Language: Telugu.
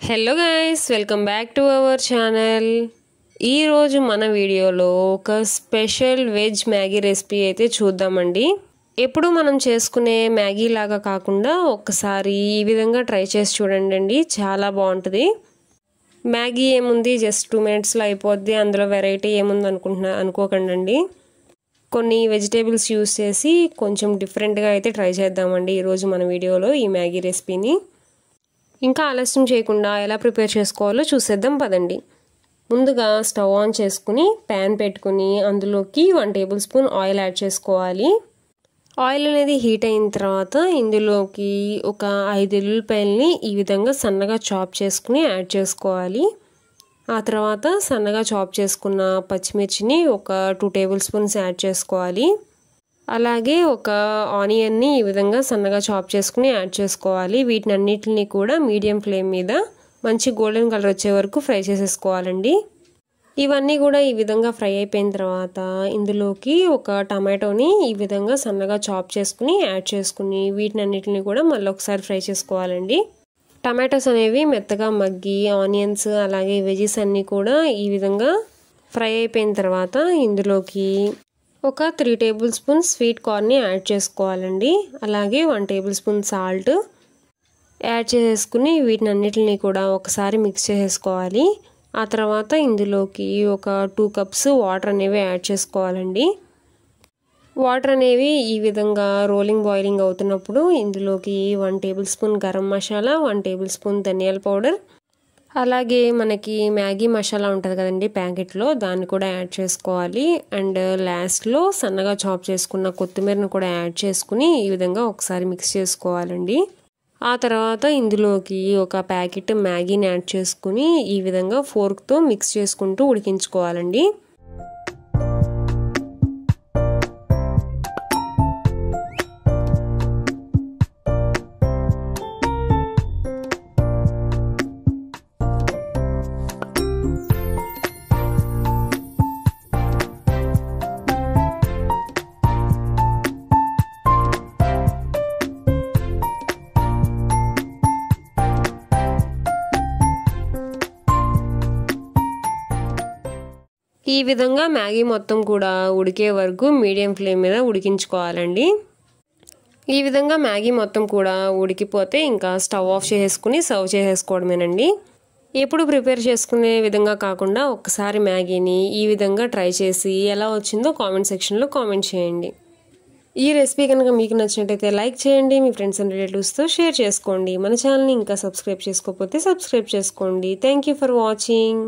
Hello guys, welcome back to our channel. ఈరోజు మన వీడియోలో ఒక స్పెషల్ వెజ్ మ్యాగీ రెసిపీ అయితే చూద్దామండి. ఎప్పుడు మనం చేసుకునే మ్యాగీ లాగా కాకుండా ఒక్కసారి ఈ విధంగా ట్రై చేసి చూడండి. చాలా బాగుంటుంది. మ్యాగీ ఏముంది, జస్ట్ 2 minutesలో అయిపోద్ది, అందులో వెరైటీ ఏముంది అనుకోకండి. కొన్ని వెజిటేబుల్స్ యూస్ చేసి కొంచెం డిఫరెంట్గా అయితే ట్రై చేద్దామండి ఈరోజు మన వీడియోలో ఈ మ్యాగీ రెసిపీని. ఇంకా ఆలస్యం చేయకుండా ఎలా ప్రిపేర్ చేసుకోవాలో చూసేద్దాం పదండి. ముందుగా స్టవ్ ఆన్ చేసుకుని ప్యాన్ పెట్టుకుని అందులోకి 1 tablespoon ఆయిల్ యాడ్ చేసుకోవాలి. ఆయిల్ అనేది హీట్ అయిన తర్వాత ఇందులోకి ఒక 5 ఉల్లిపాయలని ఈ విధంగా సన్నగా చాప్ చేసుకుని యాడ్ చేసుకోవాలి. ఆ తర్వాత సన్నగా చాప్ చేసుకున్న పచ్చిమిర్చిని ఒక 2 tablespoons యాడ్ చేసుకోవాలి. అలాగే ఒక ఆనియన్ని ఈ విధంగా సన్నగా చాప్ చేసుకుని యాడ్ చేసుకోవాలి. వీటినన్నిటిని కూడా మీడియం ఫ్లేమ్ మీద మంచి గోల్డెన్ కలర్ వచ్చే వరకు ఫ్రై చేసేసుకోవాలండి. ఇవన్నీ కూడా ఈ విధంగా ఫ్రై అయిపోయిన తర్వాత ఇందులోకి ఒక టమాటోని ఈ విధంగా సన్నగా చాప్ చేసుకుని యాడ్ చేసుకుని వీటినన్నిటిని కూడా మళ్ళీ ఒకసారి ఫ్రై చేసుకోవాలండి. టమాటోస్ అనేవి మెత్తగా మగ్గి ఆనియన్స్ అలాగే వెజీస్ అన్నీ కూడా ఈ విధంగా ఫ్రై అయిపోయిన తర్వాత ఇందులోకి ఒక 3 tablespoons స్వీట్ కార్న్ని యాడ్ చేసుకోవాలండి. అలాగే 1 tablespoon సాల్ట్ యాడ్ చేసుకుని వీటినన్నిటిని కూడా ఒకసారి మిక్స్ చేసేసుకోవాలి. ఆ తర్వాత ఇందులోకి ఒక 2 cups వాటర్ అనేవి యాడ్ చేసుకోవాలండి. వాటర్ అనేవి ఈ విధంగా బాయిలింగ్ అవుతున్నప్పుడు ఇందులోకి 1 tablespoon గరం మసాలా, 1 tablespoon ధనియాల పౌడర్, అలాగే మనకి మ్యాగీ మసాలా ఉంటుంది కదండి ప్యాకెట్లో, దాన్ని కూడా యాడ్ చేసుకోవాలి. అండ్ లాస్ట్లో సన్నగా చాప్ చేసుకున్న కొత్తిమీరను కూడా యాడ్ చేసుకుని ఈ విధంగా ఒకసారి మిక్స్ చేసుకోవాలండి. ఆ తర్వాత ఇందులోకి ఒక ప్యాకెట్ మ్యాగీని యాడ్ చేసుకుని ఈ విధంగా ఫోర్క్తో మిక్స్ చేసుకుంటూ ఉడికించుకోవాలండి. ఈ విధంగా మ్యాగీ మొత్తం కూడా ఉడికే వరకు మీడియం ఫ్లేమ్ మీద ఉడికించుకోవాలండి. ఈ విధంగా మ్యాగీ మొత్తం కూడా ఉడికిపోతే ఇంకా స్టవ్ ఆఫ్ చేసుకుని సర్వ్ చేసేసుకోవడమేనండి. ఎప్పుడు ప్రిపేర్ చేసుకునే విధంగా కాకుండా ఒక్కసారి మ్యాగీని ఈ విధంగా ట్రై చేసి ఎలా వచ్చిందో కామెంట్ సెక్షన్లో కామెంట్ చేయండి. ఈ రెసిపీ కనుక మీకు నచ్చినట్టయితే లైక్ చేయండి, మీ ఫ్రెండ్స్ అండ్ రిలేటివ్స్తో షేర్ చేసుకోండి. మన ఛానల్ని ఇంకా సబ్స్క్రైబ్ చేసుకోకపోతే సబ్స్క్రైబ్ చేసుకోండి. Thank you for watching.